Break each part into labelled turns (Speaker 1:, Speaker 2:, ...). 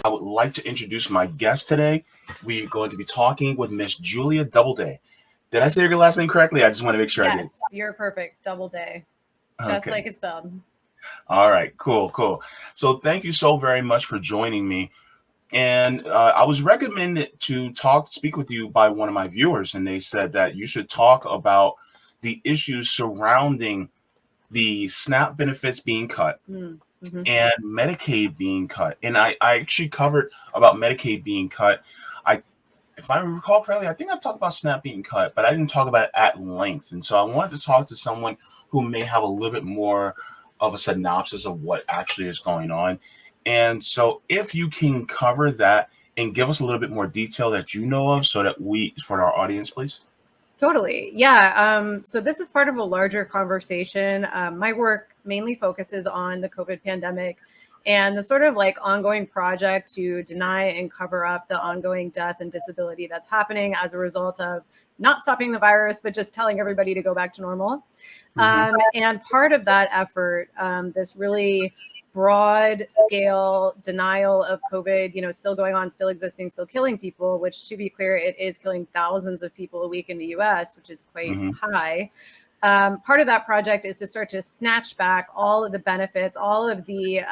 Speaker 1: I would like to introduce my guest today. We're going to be talking with Miss Julia Doubleday. Did I say your last name correctly? I just want to make sure I did.
Speaker 2: Yes, you're perfect. Doubleday, just
Speaker 1: Okay.
Speaker 2: like it's spelled.
Speaker 1: All right. Cool. Cool. So thank you so very much for joining me. And I was recommended to speak with you by one of my viewers, and they said that you should talk about the issues surrounding the SNAP benefits being cut
Speaker 2: Mm-hmm.
Speaker 1: and Medicaid being cut. And I actually covered about Medicaid being cut. I, if I recall correctly, I think I talked about SNAP being cut, but I didn't talk about it at length. And so I wanted to talk to someone who may have a little bit more of a synopsis of what actually is going on. And so if you can cover that and give us a little bit more detail that you know of so that for our audience, please.
Speaker 2: Totally. Yeah. So this is part of a larger conversation. My work mainly focuses on the COVID pandemic and the sort of like ongoing project to deny and cover up the ongoing death and disability that's happening as a result of not stopping the virus, but just telling everybody to go back to normal. And part of that effort, this really broad scale denial of COVID, still going on, still existing, still killing people, which to be clear, it is killing thousands of people a week in the US, which is quite high. Part of that project is to start to snatch back all of the benefits, all of the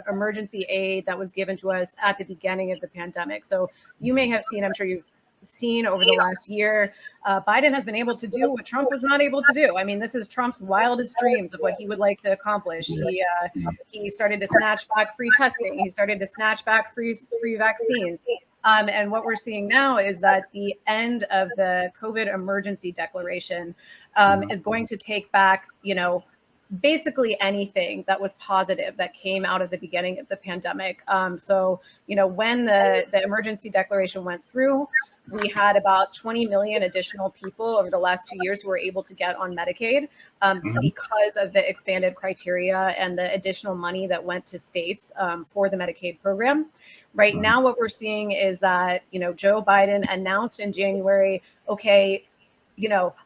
Speaker 2: emergency aid that was given to us at the beginning of the pandemic. So you may have seen, I'm sure you've seen over the last year, Biden has been able to do what Trump was not able to do. I mean, this is Trump's wildest dreams of what he would like to accomplish. He started to snatch back free testing. He started to snatch back free vaccines. And what we're seeing now is that the end of the COVID emergency declaration is going to take back, basically anything that was positive that came out of the beginning of the pandemic. So, when the emergency declaration went through, we had about 20 million additional people over the last 2 years who were able to get on Medicaid because of the expanded criteria and the additional money that went to states for the Medicaid program. Right now, what we're seeing is that, Joe Biden announced in January, okay,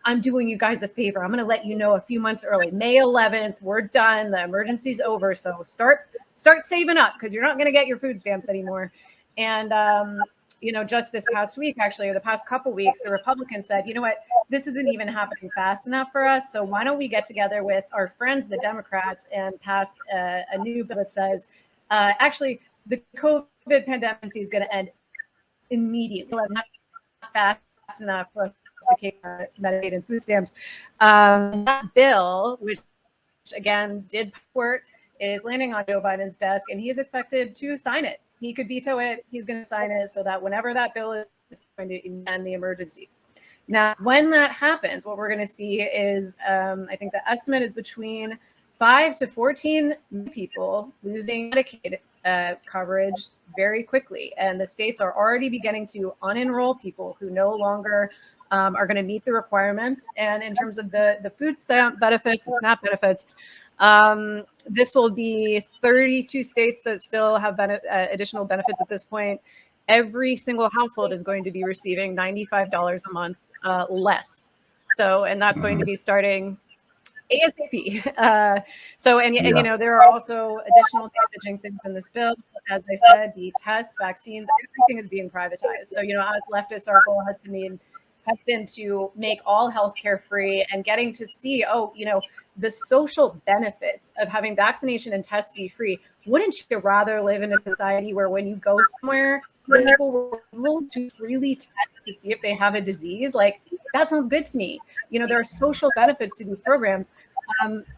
Speaker 2: I'm doing you guys a favor. I'm going to let you know a few months early. May 11th, we're done. The emergency's over. So start saving up because you're not going to get your food stamps anymore. And, just this past week, actually, or the past couple weeks, the Republicans said, you know what, this isn't even happening fast enough for us. So why don't we get together with our friends, the Democrats, and pass a new bill that says, actually, the COVID pandemic is going to end immediately, not fast enough for us to keep Medicaid and food stamps. That bill, which again did work, is landing on Joe Biden's desk, and he is expected to sign it. He could veto it. He's going to sign it so that whenever that bill is, it's going to end the emergency. Now, when that happens, what we're going to see is, I think the estimate is between 5 to 14 people losing Medicaid coverage very quickly. And the states are already beginning to unenroll people who no longer are going to meet the requirements. And in terms of the food stamp benefits, the SNAP benefits, this will be 32 states that still have additional benefits at this point. Every single household is going to be receiving $95 a month less. So, and that's going to be starting ASAP. There are also additional damaging things in this bill. As I said, the tests, vaccines, everything is being privatized. So, as leftists, our goal has been to make all healthcare free and getting to see, the social benefits of having vaccination and tests be free. Wouldn't you rather live in a society where when you go somewhere, people were able to freely test to see if they have a disease? Like, that sounds good to me. There are social benefits to these programs.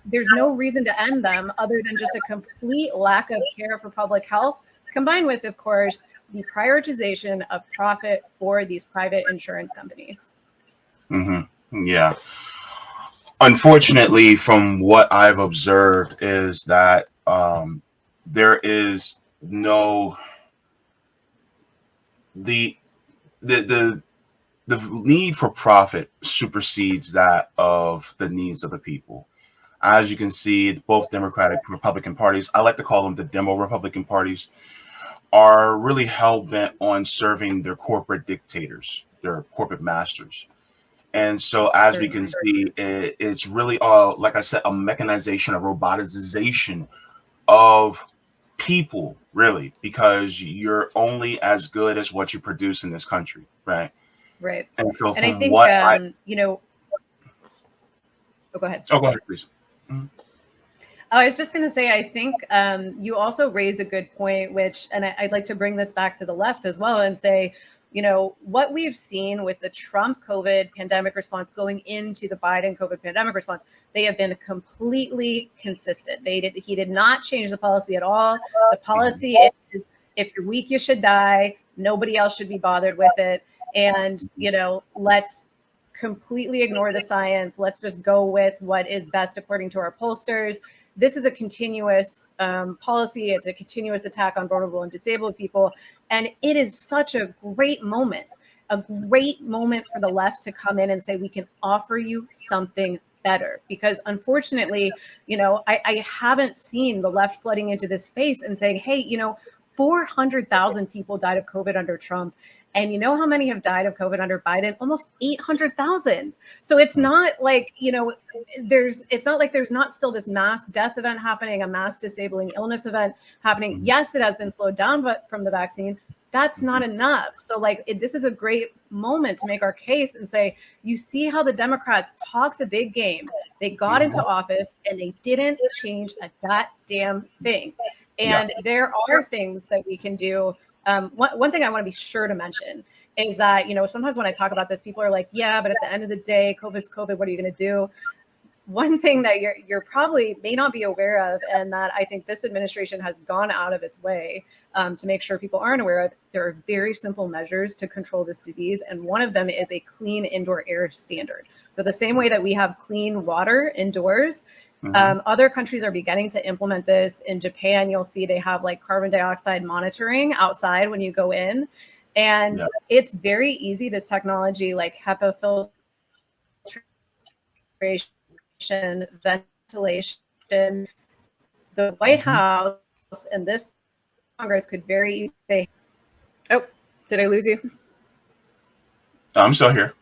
Speaker 2: There's no reason to end them other than just a complete lack of care for public health, combined with, of course, the prioritization of profit for these private insurance companies.
Speaker 1: Yeah. Unfortunately, from what I've observed is that there is no the need for profit supersedes that of the needs of the people. As you can see, both Democratic and Republican parties, I like to call them the Demo Republican parties, are really hell-bent on serving their corporate dictators, their corporate masters. And so as we can see, it's really, like I said, a mechanization, a robotization of people, really, because you're only as good as what you produce in this country, right?
Speaker 2: Right.
Speaker 1: And so
Speaker 2: And I
Speaker 1: from
Speaker 2: think,
Speaker 1: what I
Speaker 2: oh, go ahead.
Speaker 1: oh, go ahead, please. Mhm.
Speaker 2: I was just going to say, I think you also raise a good point, which, and I'd like to bring this back to the left as well and say, what we've seen with the Trump COVID pandemic response going into the Biden COVID pandemic response, they have been completely consistent. He did not change the policy at all. The policy is, if you're weak, you should die. Nobody else should be bothered with it. And, let's completely ignore the science. Let's just go with what is best according to our pollsters. This is a continuous policy. It's a continuous attack on vulnerable and disabled people. And it is such a great moment for the left to come in and say, we can offer you something better. Because unfortunately, I haven't seen the left flooding into this space and saying, hey, 400,000 people died of COVID under Trump. And you know how many have died of COVID under Biden? Almost 800,000. So it's not like, it's not like there's not still this mass death event happening, a mass disabling illness event happening. Yes, it has been slowed down, but from the vaccine, that's not enough. So this is a great moment to make our case and say, you see how the Democrats talked a big game. They got into office and they didn't change a goddamn thing. And there are things that we can do. One thing I want to be sure to mention is that, sometimes when I talk about this, people are like, yeah, but at the end of the day, COVID's COVID. What are you going to do? One thing that you're probably may not be aware of, and that I think this administration has gone out of its way to make sure people aren't aware of, there are very simple measures to control this disease. And one of them is a clean indoor air standard. So the same way that we have clean water indoors, other countries are beginning to implement this. In Japan, you'll see they have carbon dioxide monitoring outside when you go in. And it's very easy. This technology, like HEPA filtration, ventilation, the White House and this Congress could very easily say, oh, did I lose you?
Speaker 1: I'm still here.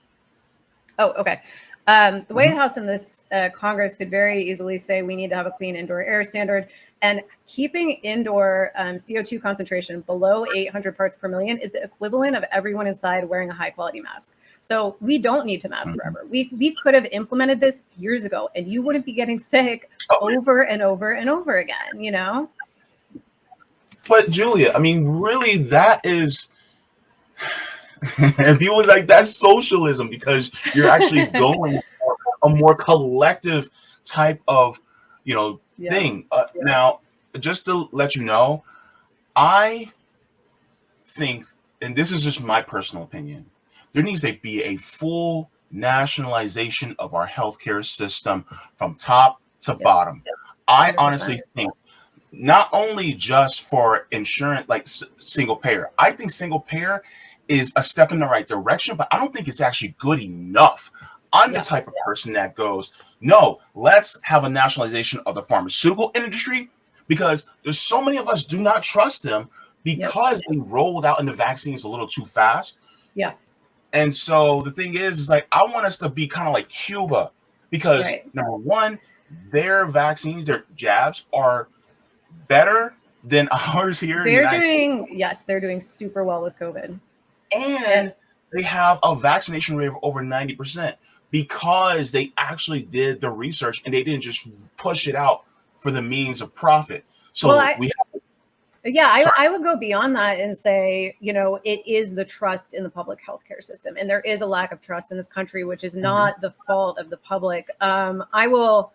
Speaker 2: Oh, okay. The White House and this Congress could very easily say we need to have a clean indoor air standard, and keeping indoor CO2 concentration below 800 parts per million is the equivalent of everyone inside wearing a high quality mask. So we don't need to mask forever. We could have implemented this years ago and you wouldn't be getting sick over and over and over again,
Speaker 1: But Julia, I mean, really, that is, and people are like, that's socialism, because you're actually going for a more collective type of, thing. Now, just to let you know, I think, and this is just my personal opinion, there needs to be a full nationalization of our healthcare system from top to bottom. I
Speaker 2: 100%.
Speaker 1: honestly think not only just for insurance, like single payer. I think single payer is a step in the right direction, but I don't think it's actually good enough. I'm the type of person that goes, no, let's have a nationalization of the pharmaceutical industry, because there's so many of us do not trust them because they rolled out in the vaccines a little too fast.
Speaker 2: Yeah.
Speaker 1: And so the thing is like, I want us to be kind of like Cuba, because number one, their vaccines, their jabs are better than ours here.
Speaker 2: They're doing super well with COVID.
Speaker 1: And they have a vaccination rate of over 90% because they actually did the research and they didn't just push it out for the means of profit. So
Speaker 2: I would go beyond that and say, it is the trust in the public healthcare system. And there is a lack of trust in this country, which is not the fault of the public. I will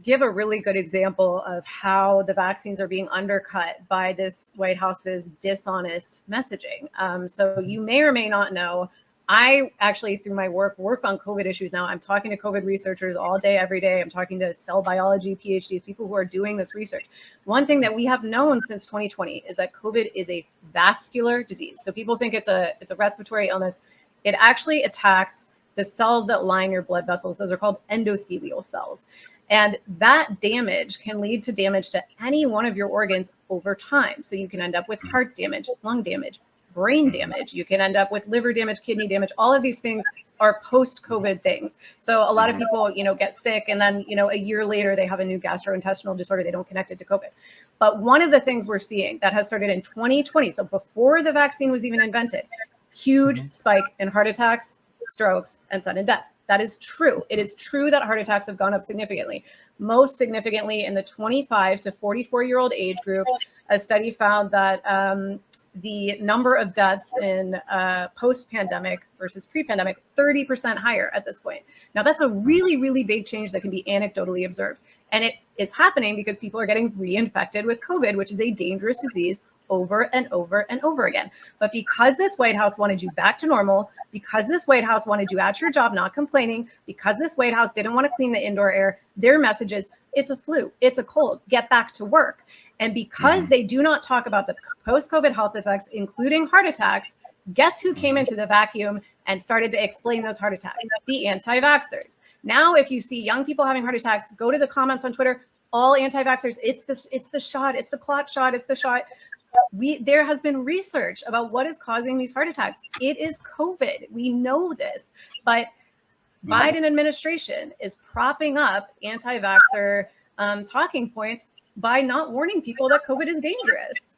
Speaker 2: give a really good example of how the vaccines are being undercut by this White House's dishonest messaging. So you may or may not know, I actually, through my work on COVID issues now. I'm talking to COVID researchers all day, every day. I'm talking to cell biology PhDs, people who are doing this research. One thing that we have known since 2020 is that COVID is a vascular disease. So people think it's a respiratory illness. It actually attacks the cells that line your blood vessels. Those are called endothelial cells. And that damage can lead to damage to any one of your organs over time. So you can end up with heart damage, lung damage, brain damage. You can end up with liver damage, kidney damage. All of these things are post-COVID things. So a lot of people, get sick, and then, a year later they have a new gastrointestinal disorder. They don't connect it to COVID. But one of the things we're seeing that has started in 2020, so before the vaccine was even invented, huge spike in heart attacks, strokes, and sudden deaths. That is true. It is true that heart attacks have gone up significantly, most significantly in the 25 to 44-year-old age group. A study found that the number of deaths in post-pandemic versus pre-pandemic, 30% higher at this point. Now, that's a really, really big change that can be anecdotally observed. And it is happening because people are getting reinfected with COVID, which is a dangerous disease, over and over and over again. But because this White House wanted you back to normal, because this White House wanted you at your job not complaining, because this White House didn't want to clean the indoor air, their message is, it's a flu, it's a cold, get back to work. And because they do not talk about the post-COVID health effects, including heart attacks, guess who came into the vacuum and started to explain those heart attacks? The anti-vaxxers. Now, if you see young people having heart attacks, go to the comments on Twitter, all anti-vaxxers, it's the shot, it's the clot shot, it's the shot. There has been research about what is causing these heart attacks. It is COVID. We know this, but Biden administration is propping up anti-vaxxer talking points by not warning people that COVID is dangerous.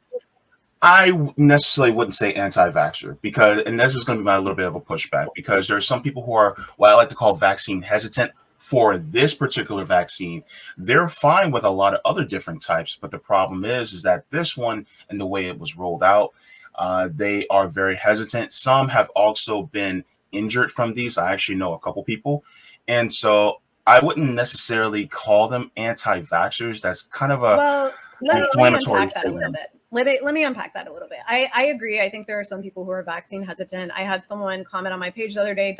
Speaker 1: I necessarily wouldn't say anti-vaxxer because, and this is going to be my little bit of a pushback, because there are some people who are what I like to call vaccine hesitant for this particular vaccine. They're fine with a lot of other different types, but the problem is that this one and the way it was rolled out, they are very hesitant. Some have also been injured from these. I actually know a couple people, and so I wouldn't necessarily call them anti-vaxxers. That's kind of a inflammatory statement.
Speaker 2: Let me unpack that a little bit. I agree. I think there are some people who are vaccine hesitant. I had someone comment on my page the other day,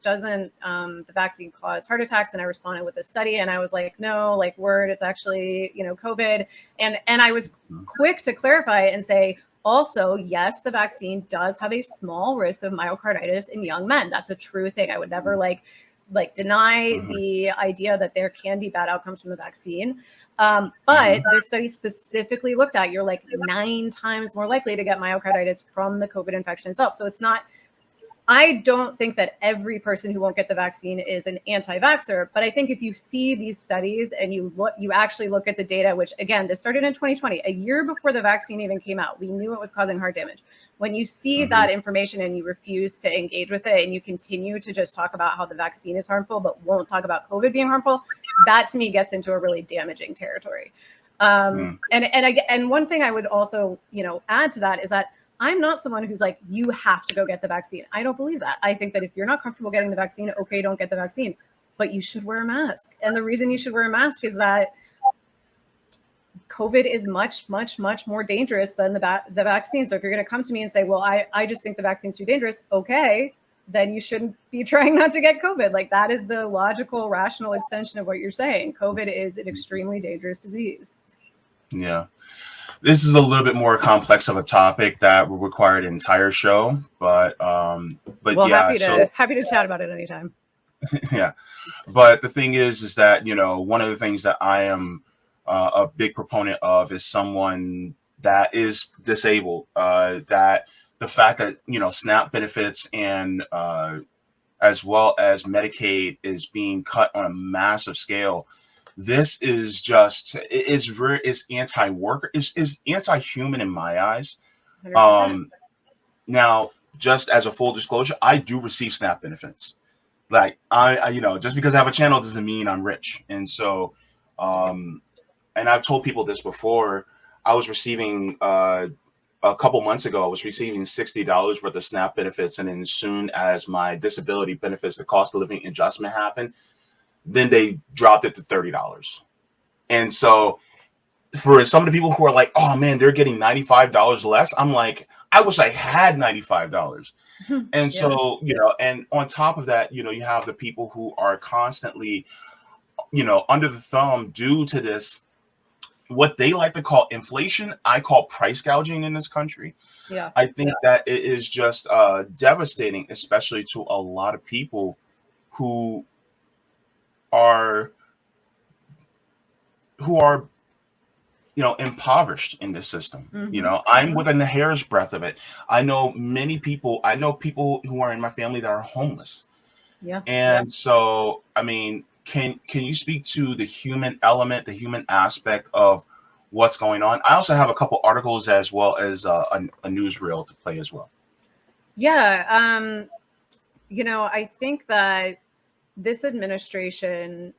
Speaker 2: doesn't the vaccine cause heart attacks? And I responded with a study, and I was like, no, like word, it's actually, COVID. And I was quick to clarify and say, also, yes, the vaccine does have a small risk of myocarditis in young men. That's a true thing. I would never deny the idea that there can be bad outcomes from the vaccine. But this study specifically looked at, you're like 9 times more likely to get myocarditis from the COVID infection itself. So it's not, I don't think that every person who won't get the vaccine is an anti-vaxxer, but I think if you see these studies and you actually look at the data, which again, this started in 2020, a year before the vaccine even came out, we knew it was causing heart damage. When you see that information and you refuse to engage with it and you continue to just talk about how the vaccine is harmful, but won't talk about COVID being harmful, that to me gets into a really damaging territory. And one thing I would also, add to that is that I'm not someone who's like, you have to go get the vaccine. I don't believe that. I think that if you're not comfortable getting the vaccine, okay, don't get the vaccine, but you should wear a mask. And the reason you should wear a mask is that COVID is much, much, much more dangerous than the vaccine. So if you're going to come to me and say, well, I just think the vaccine's too dangerous, okay, then you shouldn't be trying not to get COVID. Like that is the logical, rational extension of what you're saying. COVID is an extremely dangerous disease.
Speaker 1: Yeah. This is a little bit more complex of a topic that would require an entire show, but
Speaker 2: well,
Speaker 1: yeah,
Speaker 2: happy to chat about it anytime.
Speaker 1: Yeah, but the thing is that one of the things that I am a big proponent of is someone that is disabled. That the fact that SNAP benefits and as well as Medicaid is being cut on a massive scale. This is just is anti-worker, is anti-human in my eyes.
Speaker 2: 100%.
Speaker 1: Now, just as a full disclosure, I do receive SNAP benefits. Like I just because I have a channel doesn't mean I'm rich. And so, and I've told people this before. I was receiving a couple months ago, I was receiving $60 worth of SNAP benefits, and then as soon as my disability benefits, the cost of living adjustment happened, then they dropped it to $30. And so for some of the people who are like, oh man, they're getting $95 less, I'm like, I wish I had $95. And so, and on top of that, you have the people who are constantly, under the thumb due to this, what they like to call inflation, I call price gouging in this country.
Speaker 2: Yeah.
Speaker 1: I think that it is just devastating, especially to a lot of people who are impoverished in this system.
Speaker 2: Mm-hmm.
Speaker 1: I'm
Speaker 2: Mm-hmm.
Speaker 1: within the hair's breadth of it. I know many people. I know people who are in my family that are homeless.
Speaker 2: Yeah.
Speaker 1: And so, I mean, can you speak to the human element, the human aspect of what's going on? I also have a couple articles as well as a newsreel to play as well.
Speaker 2: Yeah. I think that this administration,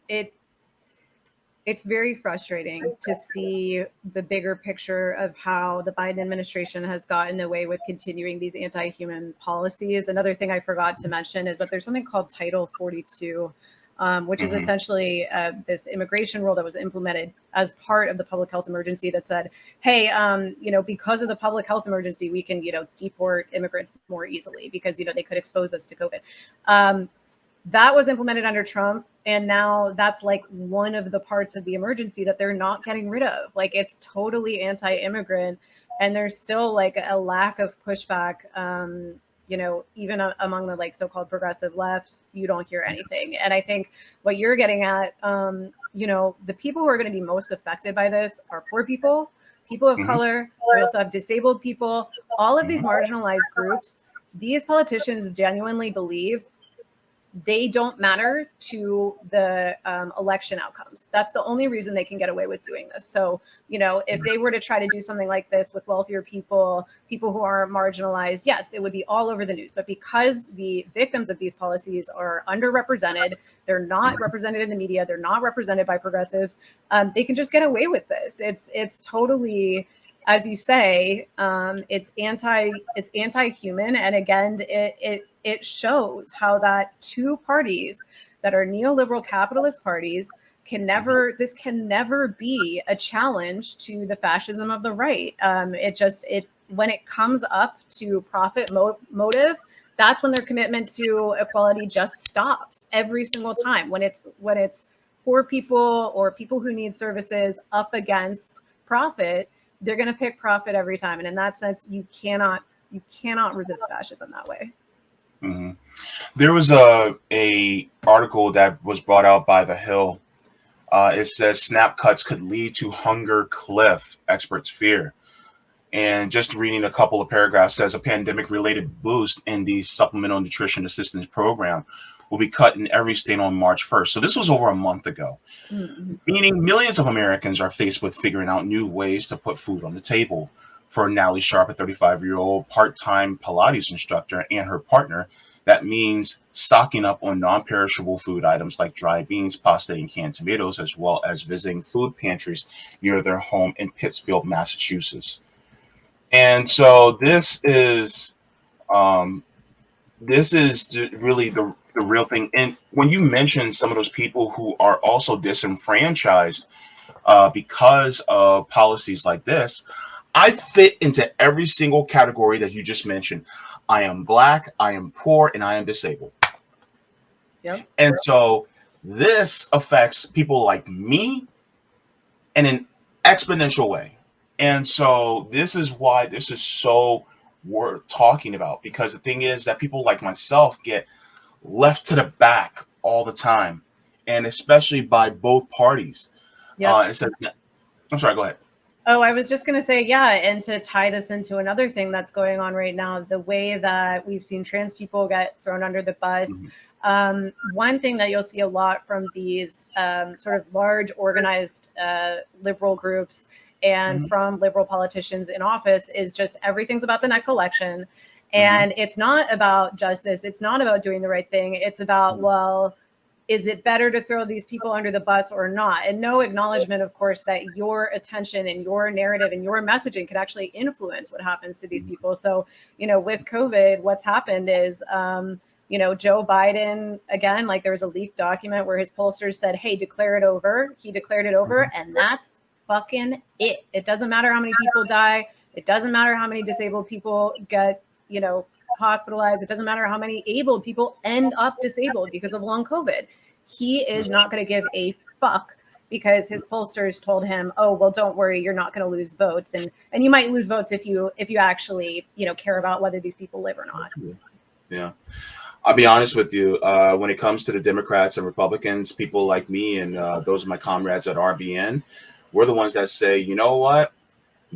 Speaker 2: it it's very frustrating to see the bigger picture of how the Biden administration has gotten away with continuing these anti-human policies. Another thing I forgot to mention is that there's something called Title 42, which is
Speaker 1: Hmm.
Speaker 2: essentially this immigration rule that was implemented as part of the public health emergency that said, hey, because of the public health emergency, we can, deport immigrants more easily because, they could expose us to COVID. Um, that was implemented under Trump. And now that's like one of the parts of the emergency that they're not getting rid of. Like it's totally anti immigrant. And there's still like a lack of pushback. Even among the like so called progressive left, you don't hear anything. And I think what you're getting at, the people who are going to be most affected by this are poor people, people of
Speaker 1: Hmm.
Speaker 2: color. We also have disabled people, all of these
Speaker 1: Hmm.
Speaker 2: marginalized groups. These politicians genuinely believe they don't matter to the election outcomes. That's the only reason they can get away with doing this. So, if they were to try to do something like this with wealthier people, people who are marginalized, yes, it would be all over the news. But because the victims of these policies are underrepresented, they're not represented in the media, they're not represented by progressives, they can just get away with this. It's totally, as you say, it's anti-human, and again, it shows how that two parties that are neoliberal capitalist parties this can never be a challenge to the fascism of the right. It when it comes up to motive, that's when their commitment to equality just stops every single time. When it's poor people or people who need services up against profit, they're going to pick profit every time. And in that sense, you cannot resist fascism that way.
Speaker 1: Hmm. There was a article that was brought out by The Hill. It says snap cuts could lead to hunger cliff, experts fear. And just reading a couple of paragraphs says a pandemic related boost in the supplemental nutrition assistance program will be cut in every state on March 1st. So this was over a month ago,
Speaker 2: Mm-hmm.
Speaker 1: meaning millions of Americans are faced with figuring out new ways to put food on the table. For Natalie Sharp, a 35-year-old part-time Pilates instructor, and her partner, that means stocking up on non-perishable food items like dried beans, pasta, and canned tomatoes, as well as visiting food pantries near their home in Pittsfield, Massachusetts. And so um, really the real thing. And when you mention some of those people who are also disenfranchised because of policies like this, I fit into every single category that you just mentioned. I am black, I am poor, and I am disabled.
Speaker 2: Yep.
Speaker 1: And so this affects people like me in an exponential way. And so this is why this is so worth talking about, because the thing is that people like myself get left to the back all the time, and especially by both parties.
Speaker 2: Yep.
Speaker 1: Instead, I'm sorry, go ahead.
Speaker 2: Oh, I was just going to say, yeah. And to tie this into another thing that's going on right now, the way that we've seen trans people get thrown under the bus.
Speaker 1: Mhm.
Speaker 2: One thing that you'll see a lot from these sort of large organized liberal groups and
Speaker 1: Mhm.
Speaker 2: from liberal politicians in office is just everything's about the next election.
Speaker 1: Mhm.
Speaker 2: And it's not about justice. It's not about doing the right thing. It's about,
Speaker 1: Mhm.
Speaker 2: well, is it better to throw these people under the bus or not? And no acknowledgement, of course, that your attention and your narrative and your messaging could actually influence what happens to these people. So, with COVID, what's happened is, Joe Biden, again, like there was a leaked document where his pollsters said, hey, declare it over. He declared it over,
Speaker 1: Mhm.
Speaker 2: and that's fucking it. It doesn't matter how many people die. It doesn't matter how many disabled people get, hospitalized. It doesn't matter how many able people end up disabled because of long COVID. He is not going to give a fuck because his pollsters told him, "Oh, well, don't worry, you're not going to lose votes, and you might lose votes if you actually care about whether these people live or not."
Speaker 1: Yeah. I'll be honest with you. When it comes to the Democrats and Republicans, people like me and those of my comrades at RBN, We're the ones that say, you know what?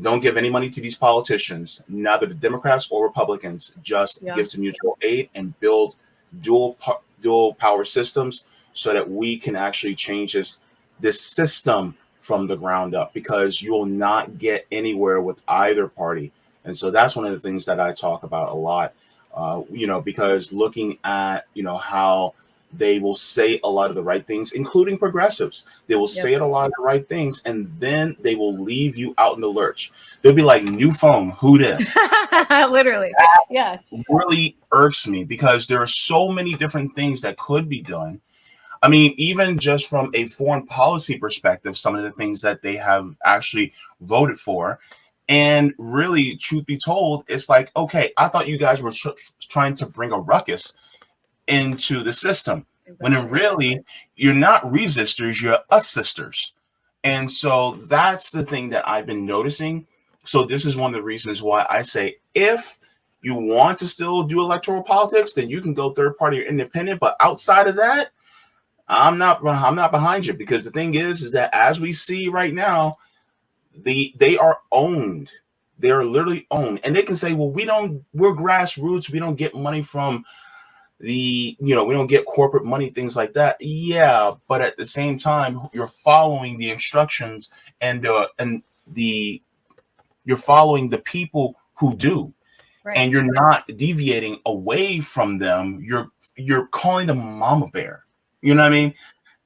Speaker 1: Don't give any money to these politicians, neither the Democrats or Republicans. Just
Speaker 2: Yeah.
Speaker 1: give to mutual aid and build dual power systems so that we can actually change this system from the ground up, because you will not get anywhere with either party. And so that's one of the things that I talk about a lot, because looking at, how they will say a lot of the right things, including progressives. They will say
Speaker 2: Yep.
Speaker 1: it a lot of the right things, and then they will leave you out in the lurch. They'll be like, new phone, who this?
Speaker 2: Literally. Yeah.
Speaker 1: Really irks me, because there are so many different things that could be done. I mean, even just from a foreign policy perspective, some of the things that they have actually voted for. And really, truth be told, it's like, okay, I thought you guys were trying to bring a ruckus into the system, when in really, you're not resistors, you're assisters. And so that's the thing that I've been noticing. So this is one of the reasons why I say, if you want to still do electoral politics, then you can go third party or independent. But outside of that, I'm not behind you, because the thing is that as we see right now, they are owned. They are literally owned, and they can say, well, we're grassroots, we don't get money from we don't get corporate money, things like that. Yeah, but at the same time, you're following the instructions, and you're following the people who do.
Speaker 2: Right.
Speaker 1: And you're not deviating away from them. You're calling them mama bear. You know what I mean?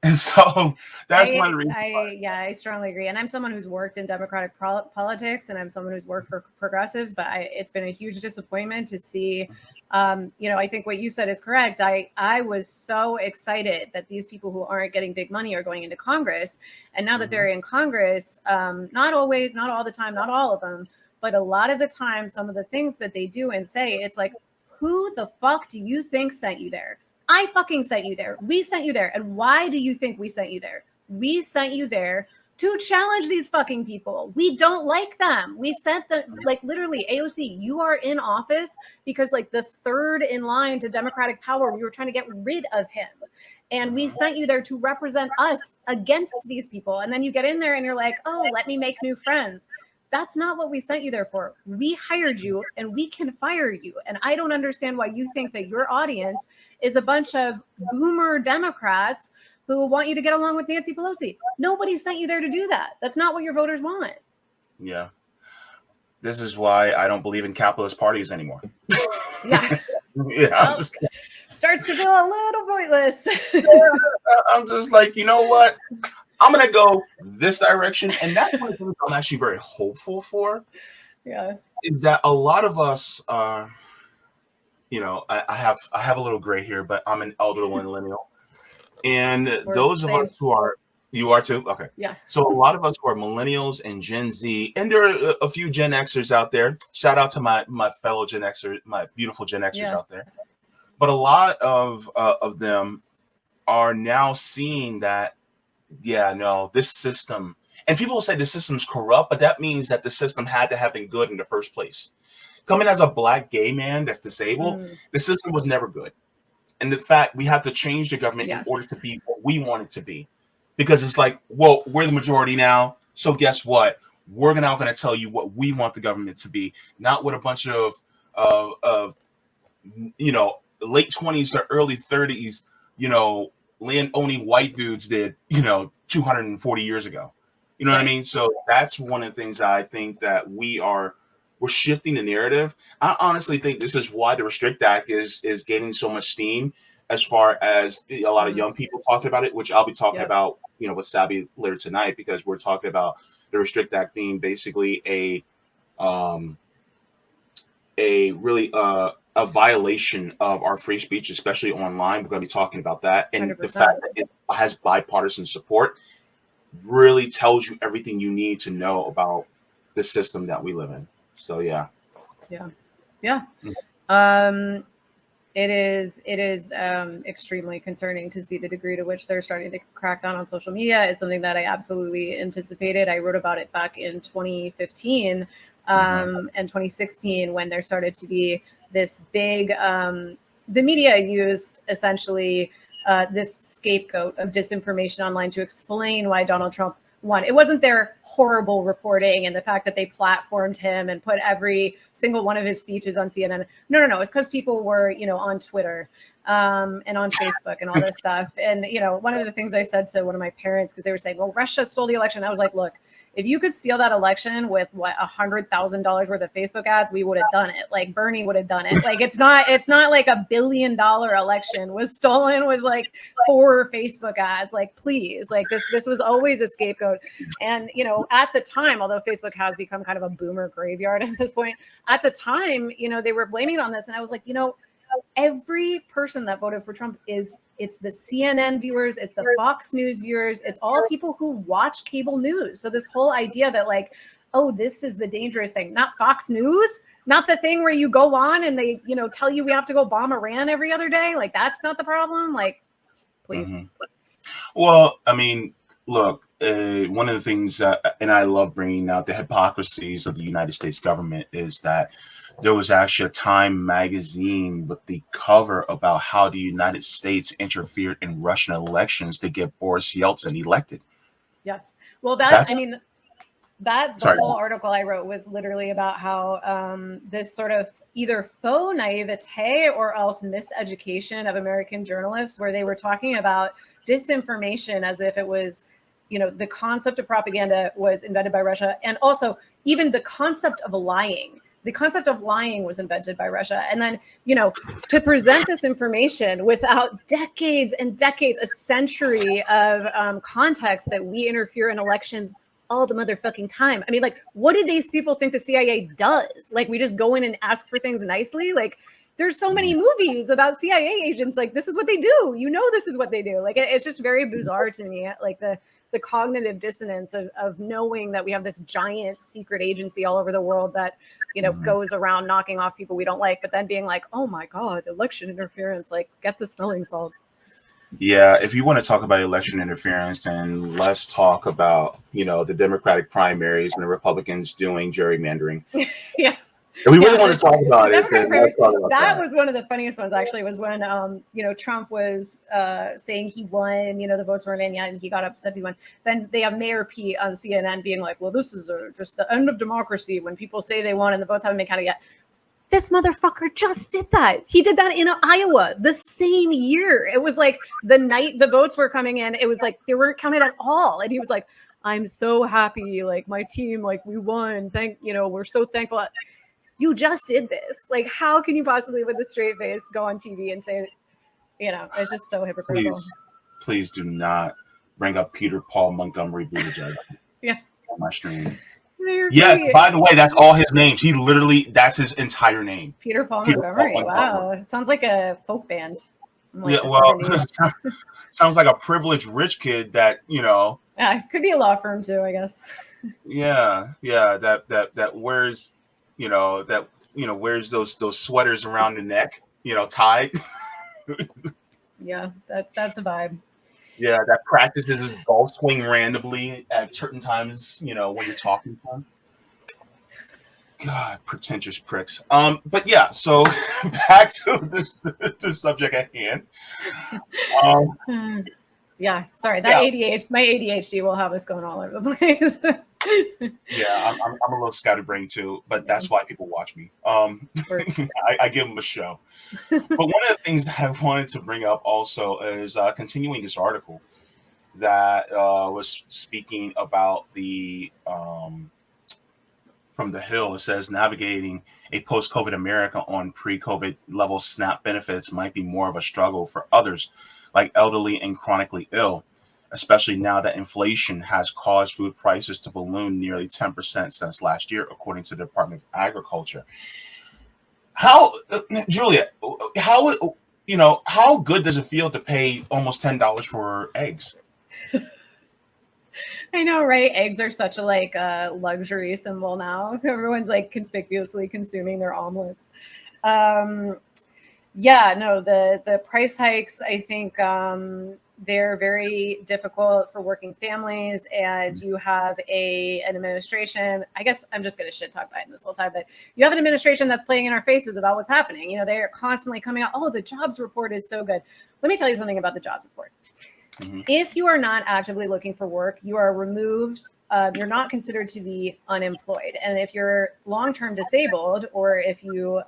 Speaker 1: And so that's one of the reasons.
Speaker 2: I strongly agree. And I'm someone who's worked in Democratic politics, and I'm someone who's worked for progressives, but it's been a huge disappointment to see. I think what you said is correct. I was so excited that these people who aren't getting big money are going into Congress. And now that they're in Congress, not always, not all the time, not all of them, but a lot of the time, some of the things that they do and say, it's like, who the fuck do you think sent you there? I fucking sent you there. We sent you there. And why do you think we sent you there? We sent you there to challenge these fucking people. We don't like them. We sent them, like, literally, AOC, you are in office because, like, the third in line to Democratic power, we were trying to get rid of him. And we sent you there to represent us against these people. And then you get in there and you're like, oh, let me make new friends. That's not what we sent you there for. We hired you and we can fire you. And I don't understand why you think that your audience is a bunch of boomer Democrats who want you to get along with Nancy Pelosi. Nobody sent you there to do that. That's not what your voters want.
Speaker 1: Yeah. This is why I don't believe in capitalist parties anymore.
Speaker 2: Yeah.
Speaker 1: Yeah.
Speaker 2: Starts to feel a little pointless.
Speaker 1: I'm just like, you know what? I'm going to go this direction. And that's one of the things I'm actually very hopeful for.
Speaker 2: Yeah.
Speaker 1: Is that a lot of us, I have a little gray here, but I'm an elder millennial. And those of us who are, you are too? Okay.
Speaker 2: Yeah.
Speaker 1: So a lot of us who are millennials and Gen Z, and there are a few Gen Xers out there. Shout out to my fellow Gen Xers, my beautiful Gen Xers out there. But a lot of them are now seeing that, this system, and people will say the system's corrupt, but that means that the system had to have been good in the first place. Coming as a Black gay man that's disabled, the system was never good. And the fact we have to change the government in order to be what we want it to be. Because it's like, well, we're the majority now. So guess what? We're now going to tell you what we want the government to be, not what a bunch of late 20s to early 30s, land-owning white dudes did, 240 years ago. You know what I mean? So that's one of the things I think that we're shifting the narrative. I honestly think this is why the Restrict Act is gaining so much steam, as far as a lot of young people talking about it, which I'll be talking about, with Sabby later tonight, because we're talking about the Restrict Act being basically a violation of our free speech, especially online. We're going to be talking about that. And 100%. The fact that it has bipartisan support really tells you everything you need to know about the system that we live in. So, yeah.
Speaker 2: It is extremely concerning to see the degree to which they're starting to crack down on social media. It's something that I absolutely anticipated. I wrote about it back in 2015 and 2016, when there started to be this big, the media used essentially this scapegoat of disinformation online to explain why Donald Trump one. It wasn't their horrible reporting and the fact that they platformed him and put every single one of his speeches on CNN. No. It's because people were, on Twitter and on Facebook and all this stuff. And, one of the things I said to one of my parents, because they were saying, well, Russia stole the election. I was like, look, if you could steal that election with $100,000 worth of Facebook ads, we would have done it. Like Bernie would have done it. Like it's not like $1 billion election was stolen with like 4 Facebook ads. Like, please, like this was always a scapegoat. And, at the time, although Facebook has become kind of a boomer graveyard at this point, at the time, they were blaming it on this. And I was like, every person that voted for Trump it's the CNN viewers, it's the Fox News viewers, it's all people who watch cable news. So this whole idea that like, oh, this is the dangerous thing, not Fox News, not the thing where you go on and they, tell you we have to go bomb Iran every other day. Like, that's not the problem. Like, please.
Speaker 1: Mm-hmm. Well, I mean, look, one of the things that, and I love bringing out the hypocrisies of the United States government, is that there was actually a Time magazine with the cover about how the United States interfered in Russian elections to get Boris Yeltsin elected.
Speaker 2: Yes. Well, the whole article I wrote was literally about how this sort of either faux naivete or else miseducation of American journalists, where they were talking about disinformation as if it was, the concept of propaganda was invented by Russia. And also even the concept of lying. The concept of lying was invented by Russia. And then, to present this information without decades and decades, a century of context that we interfere in elections all the motherfucking time. I mean, like, what do these people think the CIA does? Like, we just go in and ask for things nicely? Like, there's so many movies about CIA agents. Like, this is what they do. This is what they do. Like, it's just very bizarre to me. Like the cognitive dissonance of knowing that we have this giant secret agency all over the world that, goes around knocking off people we don't like, but then being like, oh my God, election interference, like, get the smelling salts.
Speaker 1: Yeah, if you want to talk about election interference, and let's talk about, the Democratic primaries and the Republicans doing gerrymandering.
Speaker 2: Yeah.
Speaker 1: If we really want to talk about it,
Speaker 2: that was one of the funniest ones, actually, was when, Trump was saying he won, the votes weren't in yet, and he got upset he won. Then they have Mayor Pete on CNN being like, well, this is just the end of democracy when people say they won and the votes haven't been counted yet. This motherfucker just did that. He did that in Iowa the same year. It was like the night the votes were coming in, it was like they weren't counted at all. And he was like, I'm so happy. Like, my team, like, we won. We're so thankful. You just did this. Like, how can you possibly, with a straight face, go on TV and say, it's just so hypocritical.
Speaker 1: Please do not bring up Peter Paul Montgomery Buttigieg.
Speaker 2: Yeah.
Speaker 1: On my stream. Yes, by the way, that's all his names. That's his entire name.
Speaker 2: Peter Paul Montgomery. Wow. It sounds like a folk band.
Speaker 1: Like, yeah, well, sounds like a privileged rich kid that,
Speaker 2: Yeah, it could be a law firm too, I guess.
Speaker 1: Yeah. That wears, wears those sweaters around the neck, tied.
Speaker 2: Yeah, that's a vibe.
Speaker 1: Yeah, that practices his golf swing randomly at certain times, when you're talking to him. God, pretentious pricks. But yeah, so back to the subject at hand.
Speaker 2: Yeah, sorry, my ADHD will have us going all over the place.
Speaker 1: Yeah, I'm a little scatterbrained too, but that's why people watch me. I give them a show. But one of the things that I wanted to bring up also is continuing this article that was speaking about the from the Hill. It says navigating a post-COVID America on pre-COVID level SNAP benefits might be more of a struggle for others, like elderly and chronically ill, especially now that inflation has caused food prices to balloon nearly 10% since last year, according to the Department of Agriculture. Julia, how good does it feel to pay almost $10 for eggs?
Speaker 2: I know, right? Eggs are such a luxury symbol now. Everyone's like conspicuously consuming their omelets. Yeah, no, the price hikes, I think they're very difficult for working families, and you have an administration. I guess I'm just going to shit talk Biden this whole time, but you have an administration that's playing in our faces about what's happening. They're constantly coming out, oh, the jobs report is so good. Let me tell you something about the jobs report.
Speaker 1: Mm-hmm.
Speaker 2: If you are not actively looking for work, you are removed. You're not considered to be unemployed. And if you're long-term disabled, or if you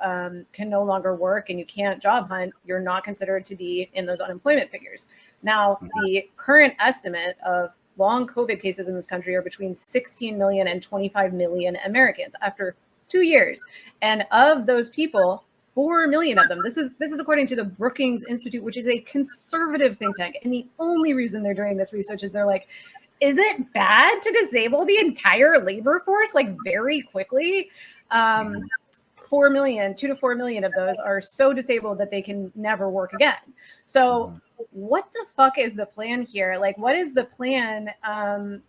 Speaker 2: can no longer work and you can't job hunt, you're not considered to be in those unemployment figures. Now, the current estimate of long COVID cases in this country are between 16 million and 25 million Americans after 2 years. And of those people, 4 million of them. This is according to the Brookings Institute, which is a conservative think tank. And the only reason they're doing this research is they're like, is it bad to disable the entire labor force like very quickly? 4 million, 2 to 4 million of those are so disabled that they can never work again. So what the fuck is the plan here? Like, what is the plan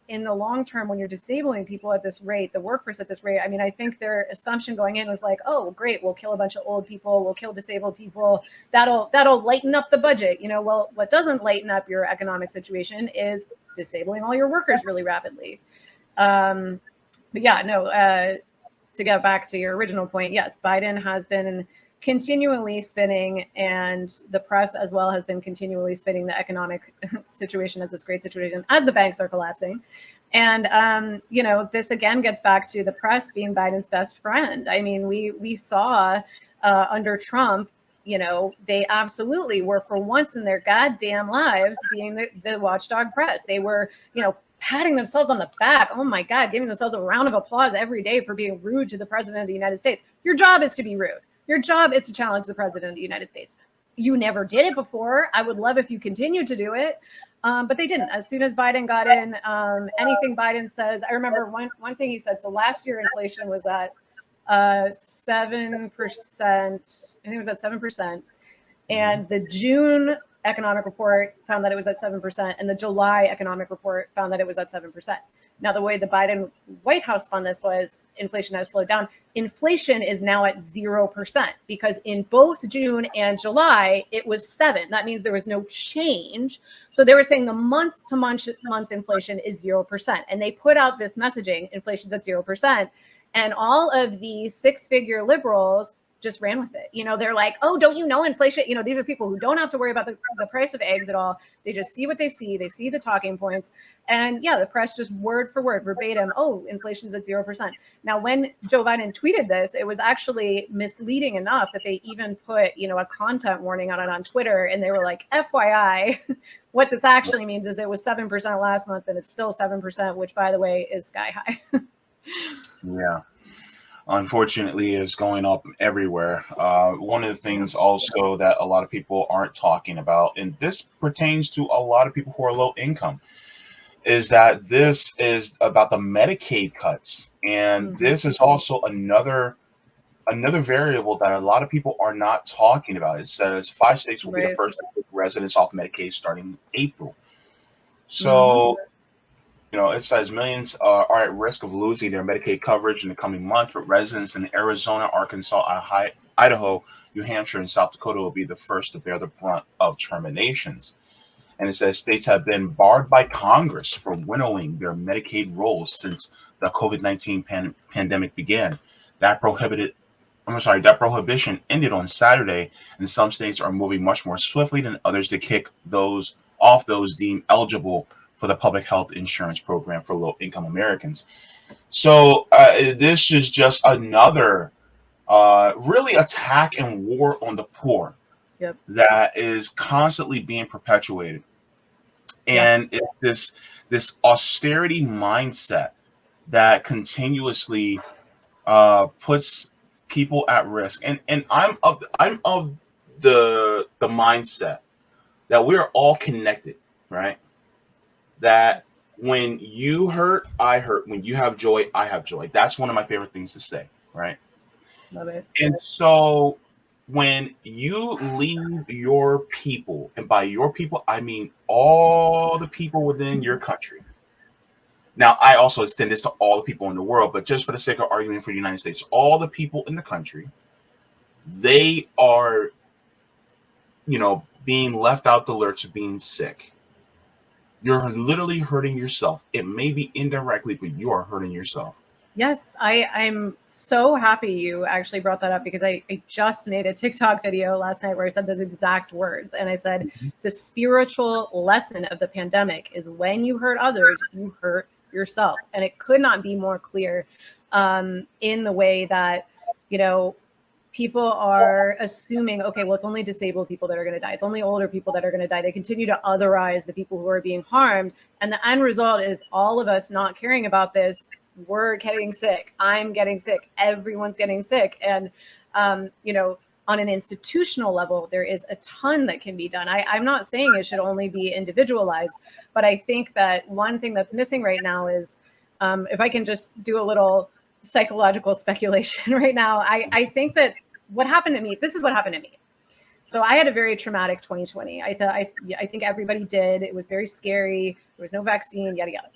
Speaker 2: in the long term when you're disabling people at this rate, the workforce at this rate? I mean, I think their assumption going in was like, oh, great, we'll kill a bunch of old people, we'll kill disabled people. That'll lighten up the budget. You know, well, what doesn't lighten up your economic situation is disabling all your workers really rapidly. But yeah, no, to get back to your original point, yes, Biden has been continually spinning, and the press as well has been continually spinning the economic situation as this great situation as the banks are collapsing. And, you know, this again gets back to the press being Biden's best friend. I mean, we saw under Trump, you know, they absolutely were for once in their goddamn lives being the watchdog press. They were, you know, patting themselves on the back. Oh my God, giving themselves a round of applause every day for being rude to the president of the United States. Your job is to be rude. Your job is to challenge the president of the United States. You never did it before. I would love if you continued to do it. But they didn't. As soon as Biden got in, anything Biden says, I remember one thing he said. So last year inflation was at 7%. I think it was at 7%. And the June economic report found that it was at 7%, and the July economic report found that it was at 7%. Now, the way the Biden White House spun this was inflation has slowed down. Inflation is now at 0% because in both June and July, it was 7. That means there was no change. So they were saying the month-to-month inflation is 0%. And they put out this messaging, inflation's at 0%. And all of the six-figure liberals just ran with it. You know, they're like, oh, don't you know inflation? You know, these are people who don't have to worry about the price of eggs at all. They just see what they see. They see the talking points. And yeah, the press just word for word, verbatim, oh, inflation's at 0%. Now, when Joe Biden tweeted this, it was actually misleading enough that they even put, you know, a content warning on it on Twitter. And they were like, FYI, what this actually means is it was 7% last month and it's still 7%, which, by the way, is sky high.
Speaker 1: Yeah. Unfortunately, is going up everywhere. One of the things also that a lot of people aren't talking about, and this pertains to a lot of people who are low income, is that this is about the Medicaid cuts. And this is also another variable that a lot of people are not talking about. It says 5 states will be the first to take residents off Medicaid starting in April. So you know, it says millions are at risk of losing their Medicaid coverage in the coming month, but residents in Arizona, Arkansas, Idaho, New Hampshire, and South Dakota will be the first to bear the brunt of terminations. And it says states have been barred by Congress from winnowing their Medicaid rolls since the COVID-19 pandemic began. That prohibition ended on Saturday, and some states are moving much more swiftly than others to kick those deemed eligible for the public health insurance program for low-income Americans. So this is just another really attack and war on the poor that is constantly being perpetuated. And it's this austerity mindset that continuously puts people at risk. And I'm of the mindset that we are all connected, right? That when you hurt, I hurt. When you have joy, I have joy. That's one of my favorite things to say, right?
Speaker 2: Love it.
Speaker 1: And so when you leave your people, and by your people, I mean all the people within your country. Now, I also extend this to all the people in the world, but just for the sake of argument for the United States, all the people in the country, they are, you know, being left out the lurch of being sick. You're literally hurting yourself. It may be indirectly, but you are hurting yourself.
Speaker 2: Yes, I'm so happy you actually brought that up because I just made a TikTok video last night where I said those exact words. And I said, the spiritual lesson of the pandemic is when you hurt others, you hurt yourself. And it could not be more clear in the way that, you know, people are assuming, okay, well, it's only disabled people that are going to die. It's only older people that are going to die. They continue to otherize the people who are being harmed. And the end result is all of us not caring about this. We're getting sick. I'm getting sick. Everyone's getting sick. And, you know, on an institutional level, there is a ton that can be done. I'm not saying it should only be individualized, but I think that one thing that's missing right now is, if I can just do a little psychological speculation right now, I think that what happened to me, this is what happened to me. So I had a very traumatic 2020. I think everybody did. It was very scary. There was no vaccine, yada, yada.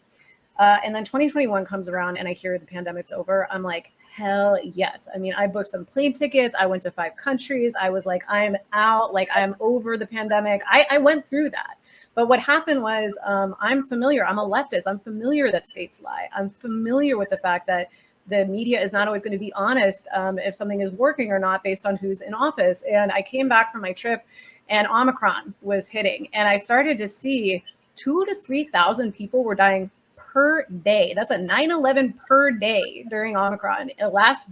Speaker 2: And then 2021 comes around and I hear the pandemic's over. I'm like, hell yes. I mean, I booked some plane tickets. I went to 5 countries. I was like, I'm out. Like, I'm over the pandemic. I went through that. But what happened was, I'm familiar. I'm a leftist. I'm familiar that states lie. I'm familiar with the fact that the media is not always going to be honest if something is working or not based on who's in office. And I came back from my trip and Omicron was hitting. And I started to see 2,000 to 3,000 people were dying per day. That's a 9/11 per day during Omicron last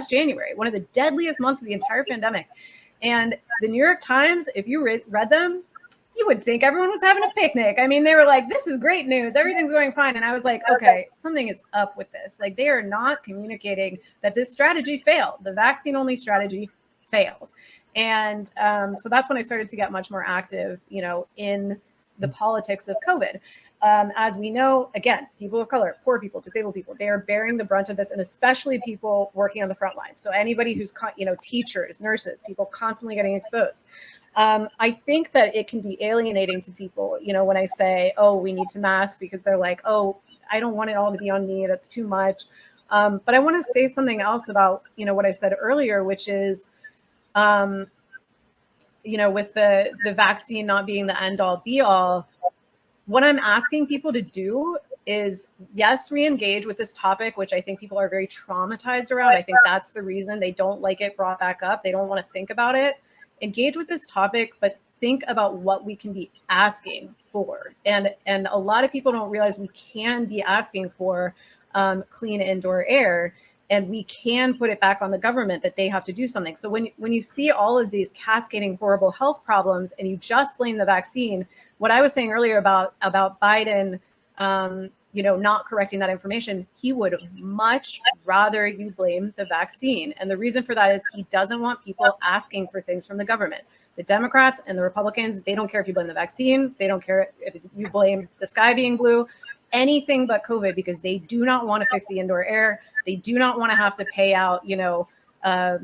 Speaker 2: January, one of the deadliest months of the entire pandemic. And the New York Times, if you read them, you would think everyone was having a picnic. I mean, they were like, this is great news. Everything's going fine. And I was like, okay, something is up with this. Like, they are not communicating that this strategy failed. The vaccine only strategy failed. And so that's when I started to get much more active, you know, in the politics of COVID. As we know, again, people of color, poor people, disabled people, they are bearing the brunt of this, and especially people working on the front lines. So anybody who's, you know, teachers, nurses, people constantly getting exposed. I think that it can be alienating to people, you know, when I say, oh, we need to mask, because they're like, oh, I don't want it all to be on me. That's too much. But I want to say something else about, you know, what I said earlier, which is, you know, with the vaccine not being the end all be all, what I'm asking people to do is, yes, re-engage with this topic, which I think people are very traumatized around. I think that's the reason they don't like it brought back up. They don't want to think about it. Engage with this topic, but think about what we can be asking for. And a lot of people don't realize we can be asking for clean indoor air, and we can put it back on the government that they have to do something. So when you see all of these cascading horrible health problems and you just blame the vaccine, what I was saying earlier about Biden, you know, not correcting that information, he would much rather you blame the vaccine. And the reason for that is he doesn't want people asking for things from the government. The Democrats and the Republicans, they don't care if you blame the vaccine. They don't care if you blame the sky being blue, anything but COVID, because they do not want to fix the indoor air. They do not want to have to pay out, you know, for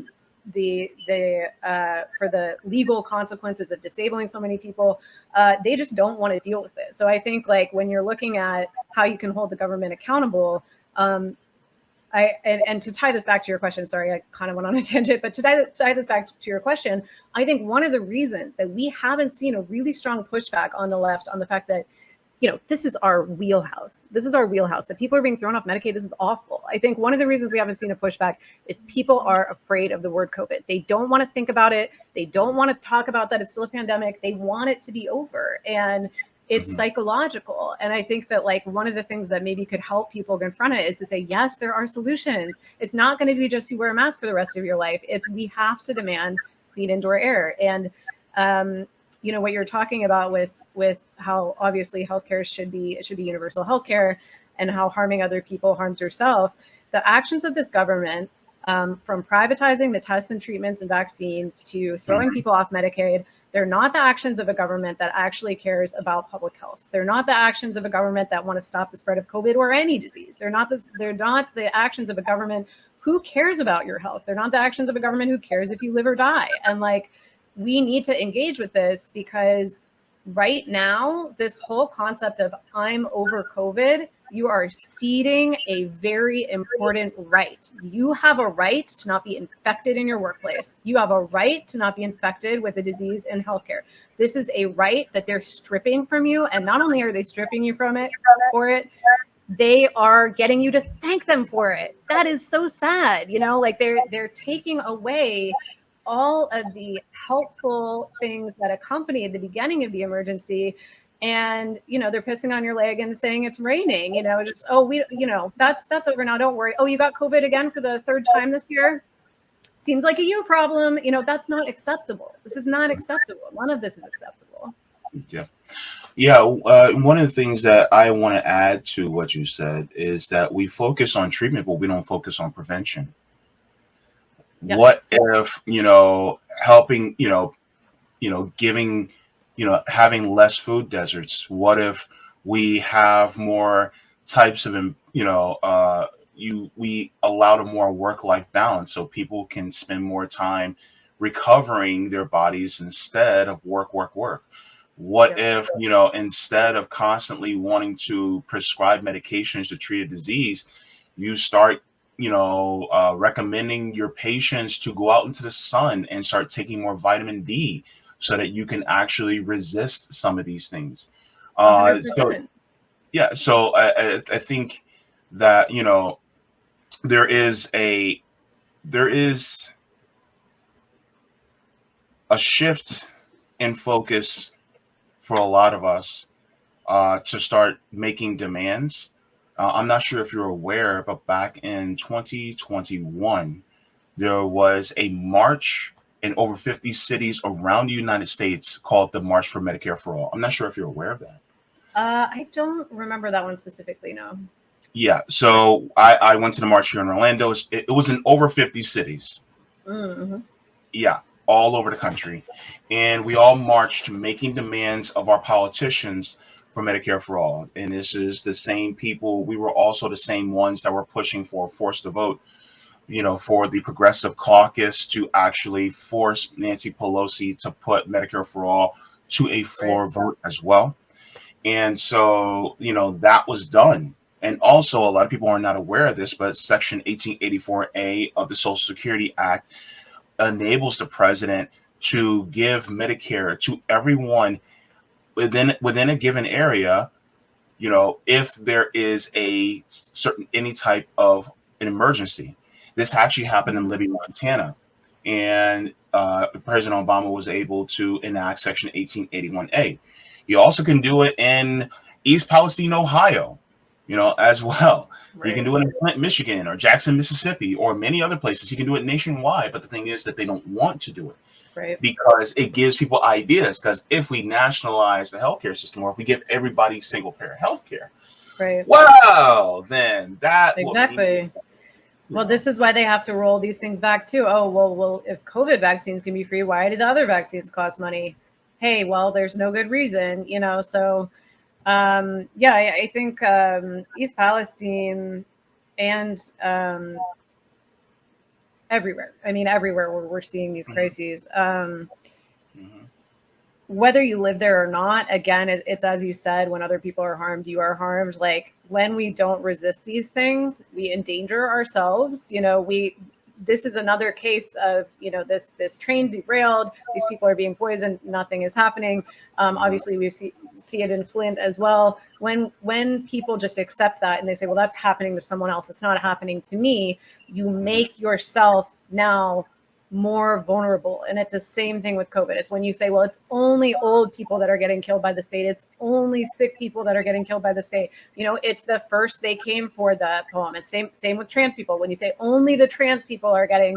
Speaker 2: the legal consequences of disabling so many people. They just don't want to deal with it. So I think, like, when you're looking at how you can hold the government accountable, and to tie this back to your question, sorry, I kind of went on a tangent, but to tie this back to your question, I think one of the reasons that we haven't seen a really strong pushback on the left on the fact that, you know, this is our wheelhouse. This is our wheelhouse. That people are being thrown off Medicaid. This is awful. I think one of the reasons we haven't seen a pushback is people are afraid of the word COVID. They don't want to think about it. They don't want to talk about that it's still a pandemic. They want it to be over. And it's psychological. And I think that, like, one of the things that maybe could help people confront it is to say, yes, there are solutions. It's not going to be just you wear a mask for the rest of your life. It's we have to demand clean indoor air. And you know, what you're talking about with how obviously healthcare should be universal healthcare, and how harming other people harms yourself. The actions of this government, from privatizing the tests and treatments and vaccines to throwing people off Medicaid, they're not the actions of a government that actually cares about public health. They're not the actions of a government that want to stop the spread of COVID or any disease. They're not the actions of a government who cares about your health. They're not the actions of a government who cares if you live or die. And, like, we need to engage with this, because right now, this whole concept of I'm over COVID, you are ceding a very important right. You have a right to not be infected in your workplace. You have a right to not be infected with a disease in healthcare. This is a right that they're stripping from you. And not only are they stripping you for it, they are getting you to thank them for it. That is so sad. Like they're taking away all of the helpful things that accompanied the beginning of the emergency. And they're pissing on your leg and saying it's raining. Just, oh, that's over now, don't worry. Oh, you got COVID again for the third time this year? Seems like a you problem. That's not acceptable. This is not acceptable. None of this is acceptable.
Speaker 1: Yeah. Yeah, one of the things that I want to add to what you said is that we focus on treatment, but we don't focus on prevention. What
Speaker 2: Yes.
Speaker 1: if, helping, giving, having less food deserts? What if we have more types of, we allowed a more work-life balance so people can spend more time recovering their bodies instead of work, work, work? What if, instead of constantly wanting to prescribe medications to treat a disease, you start, recommending your patients to go out into the sun and start taking more vitamin D so that you can actually resist some of these things. So
Speaker 2: 100%.
Speaker 1: yeah, so I think that, there is a there is a shift in focus for a lot of us to start making demands. I'm not sure if you're aware, but back in 2021, there was a march in over 50 cities around the United States called the March for Medicare for All. I'm not sure if you're aware of that.
Speaker 2: I don't remember that one specifically, no.
Speaker 1: Yeah, so I went to the march here in Orlando. It was in over 50 cities.
Speaker 2: Mm-hmm.
Speaker 1: Yeah, all over the country. And we all marched making demands of our politicians for Medicare for all. And this is the same people. We were also the same ones that were pushing for forced to vote, for the Progressive Caucus to actually force Nancy Pelosi to put Medicare for all to a floor vote as well. And so, that was done. And also, a lot of people are not aware of this, but Section 1884A of the Social Security Act enables the president to give Medicare to everyone within a given area, if there is a certain any type of an emergency. This actually happened in Libby, Montana, and President Obama was able to enact Section 1881A. You also can do it in East Palestine, Ohio, as well.
Speaker 2: Right.
Speaker 1: You can do it in Flint, Michigan, or Jackson, Mississippi, or many other places. You can do it nationwide, but the thing is that they don't want to do it.
Speaker 2: Right.
Speaker 1: Because it gives people ideas. Because if we nationalize the healthcare system, or if we give everybody single payer healthcare,
Speaker 2: right,
Speaker 1: well, then that
Speaker 2: exactly. Well, this is why they have to roll these things back too. Oh, well, if COVID vaccines can be free, why do the other vaccines cost money? Hey, well, there's no good reason, So, yeah, I think East Palestine and everywhere. I mean, everywhere where we're seeing these crises. Whether you live there or not, again, it's as you said, when other people are harmed, you are harmed. Like when we don't resist these things, we endanger ourselves. This is another case of, this train derailed, these people are being poisoned, nothing is happening. Obviously we see it in Flint as well. When people just accept that and they say, well, that's happening to someone else, it's not happening to me, you make yourself now more vulnerable. And it's the same thing with COVID. It's when you say, well, it's only old people that are getting killed by the state. It's only sick people that are getting killed by the state. It's the first they came for the poem. It's same with trans people. When you say only the trans people are getting,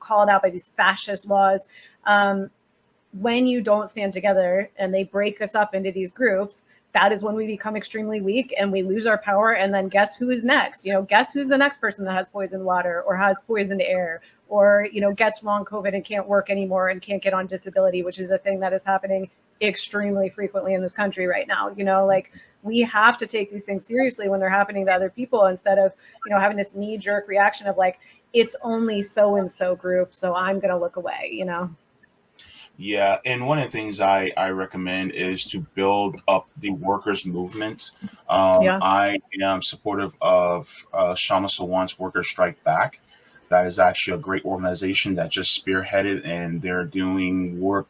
Speaker 2: called out by these fascist laws, when you don't stand together and they break us up into these groups, that is when we become extremely weak and we lose our power. And then guess who is next? Guess who's the next person that has poisoned water or has poisoned air or, gets long COVID and can't work anymore and can't get on disability, which is a thing that is happening extremely frequently in this country right now. Like we have to take these things seriously when they're happening to other people instead of, having this knee jerk reaction of like, it's only so-and-so group, so I'm going to look away,
Speaker 1: Yeah, and one of the things I recommend is to build up the workers' movement. I am supportive of Shama Sawant's Workers Strike Back. That is actually a great organization that just spearheaded, and they're doing work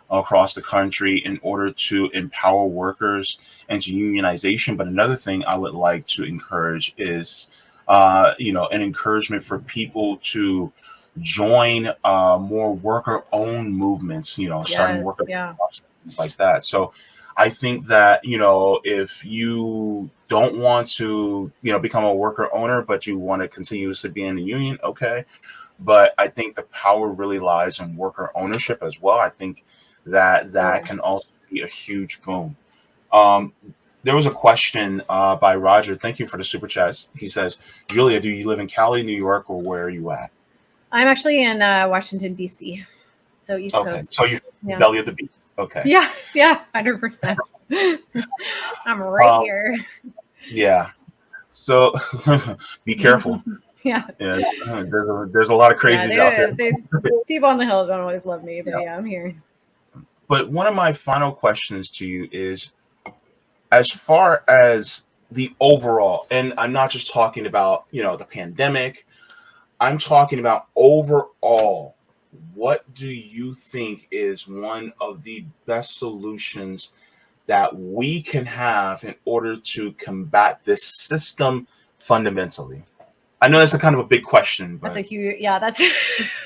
Speaker 1: across the country in order to empower workers and to unionization. But another thing I would like to encourage is, an encouragement for people to join more worker-owned movements, starting
Speaker 2: Yes,
Speaker 1: worker
Speaker 2: yeah.
Speaker 1: things like that. So I think that, if you don't want to, become a worker owner, but you want to continuously be in the union, okay. But I think the power really lies in worker ownership as well. I think that
Speaker 2: Totally.
Speaker 1: can also be a huge boom. Um, there was a question by Roger. Thank you for the super chats. He says, Julia, do you live in Cali, New York, or where are you at?
Speaker 2: I'm actually in Washington, D.C., so East
Speaker 1: Okay. So
Speaker 2: Coast.
Speaker 1: you're the
Speaker 2: Yeah.
Speaker 1: belly of the beast. Okay.
Speaker 2: Yeah, yeah, 100%. I'm right
Speaker 1: Um,
Speaker 2: here.
Speaker 1: yeah. So be careful.
Speaker 2: Yeah.
Speaker 1: Yeah, there's a lot of
Speaker 2: Yeah,
Speaker 1: crazies out there.
Speaker 2: people on the hill don't always love me, but yeah, I'm here.
Speaker 1: But one of my final questions to you is, as far as the overall, and I'm not just talking about, the pandemic, I'm talking about overall, what do you think is one of the best solutions that we can have in order to combat this system fundamentally? I know that's a kind of a big question,
Speaker 2: That's a
Speaker 1: but
Speaker 2: huge, yeah, that's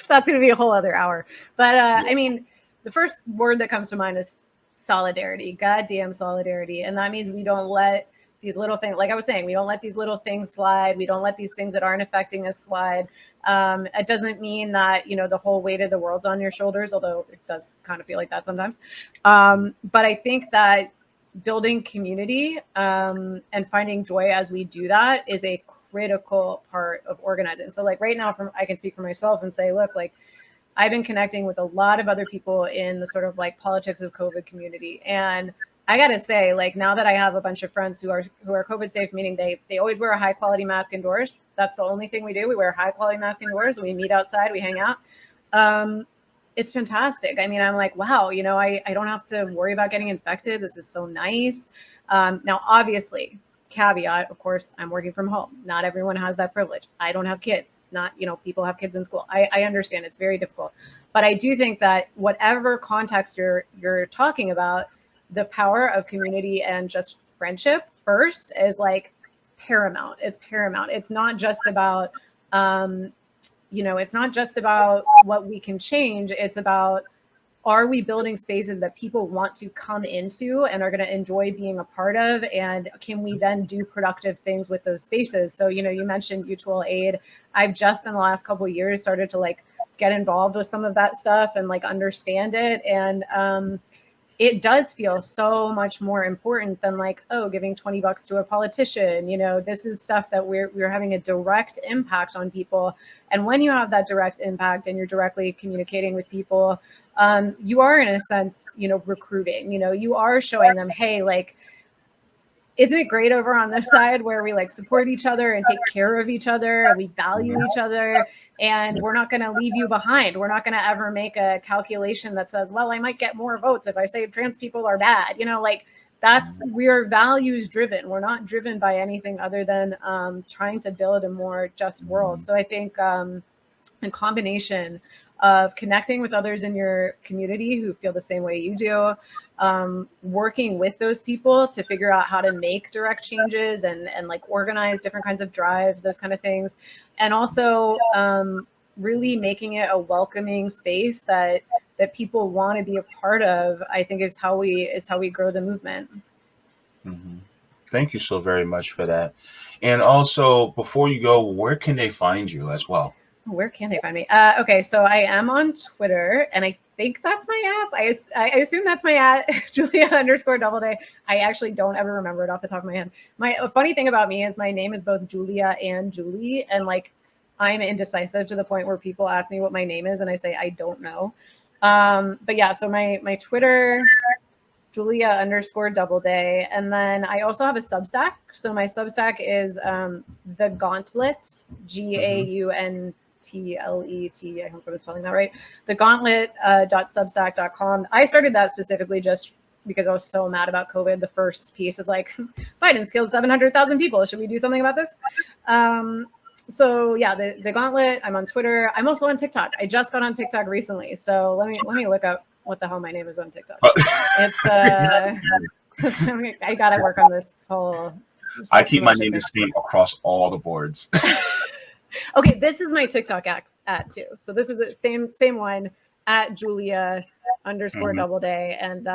Speaker 2: that's going to be a whole other hour. But
Speaker 1: yeah.
Speaker 2: I mean, the first word that comes to mind is solidarity, goddamn solidarity. And that means we don't let these little things, like I was saying, we don't let these little things slide. We don't let these things that aren't affecting us slide. It doesn't mean that, the whole weight of the world's on your shoulders, although it does kind of feel like that sometimes. But I think that building community and finding joy as we do that is a critical part of organizing. So like right now, I can speak for myself and say, look, like I've been connecting with a lot of other people in the sort of like politics of COVID community. And I gotta say, like now that I have a bunch of friends who are COVID safe, meaning they always wear a high quality mask indoors. That's the only thing we do. We wear a high quality mask indoors. We meet outside. We hang out. It's fantastic. I mean, I'm like, wow, I don't have to worry about getting infected. This is so nice. Now, obviously, caveat, of course, I'm working from home. Not everyone has that privilege. I don't have kids. Not, people have kids in school. I understand it's very difficult. But I do think that whatever context you're talking about, the power of community and just friendship first is like paramount. It's paramount. It's not just about it's not just about what we can change. It's about, are we building spaces that people want to come into and are going to enjoy being a part of? And can we then do productive things with those spaces? So, you mentioned mutual aid. I've just in the last couple of years started to like get involved with some of that stuff and like understand it. And it does feel so much more important than like, oh, giving $20 to a politician. This is stuff that we're having a direct impact on people. And when you have that direct impact and you're directly communicating with people, you are in a sense, recruiting, you are showing them, hey, like, isn't it great over on this side where we like support each other and take care of each other and we value each other, and we're not going to leave you behind. We're not going to ever make a calculation that says, well, I might get more votes if I say trans people are bad. Like we're values driven. We're not driven by anything other than trying to build a more just world. So I think in combination of connecting with others in your community who feel the same way you do, working with those people to figure out how to make direct changes and like organize different kinds of drives, those kind of things. And also really making it a welcoming space that people want to be a part of, I think is how we grow the movement.
Speaker 1: Mm-hmm. Thank you so very much for that. And also, before you go, where can they find you as well?
Speaker 2: Where can they find me? Okay, so I am on Twitter, and I think that's my app. I assume that's my at Julia_Doubleday. I actually don't ever remember it off the top of my head. A funny thing about me is my name is both Julia and Julie, and like I'm indecisive to the point where people ask me what my name is, and I say I don't know. But yeah, so my Twitter, Julia_Doubleday. And then I also have a Substack. So my Substack is The Gauntlet, GAUNTLET. I hope I was spelling that right. The Gauntlet.substack.com. I started that specifically just because I was so mad about COVID. The first piece is like, Biden's killed 700,000 people. Should we do something about this? So yeah, the Gauntlet. I'm on Twitter. I'm also on TikTok. I just got on TikTok recently. So let me look up what the hell my name is on TikTok.
Speaker 1: Uh,
Speaker 2: It's I gotta work on this whole.
Speaker 1: I keep my name the same across all the boards.
Speaker 2: Okay, this is my TikTok at too. So this is the same one at Julia _ Doubleday, and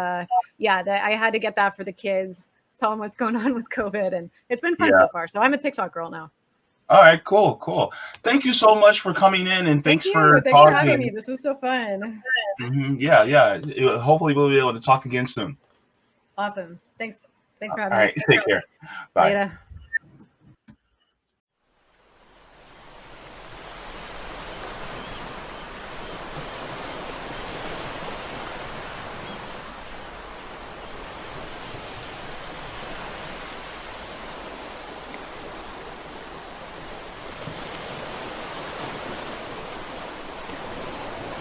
Speaker 2: yeah, I had to get that for the kids. Tell them what's going on with COVID, and it's been fun so far. So I'm a TikTok girl now.
Speaker 1: All right, cool. Thank you so much for coming in, and thanks for
Speaker 2: having me. This was so fun.
Speaker 1: Yeah. Hopefully, we'll be able to talk again soon.
Speaker 2: Awesome. Thanks for having me.
Speaker 1: All right, take care. Bye.
Speaker 2: Later.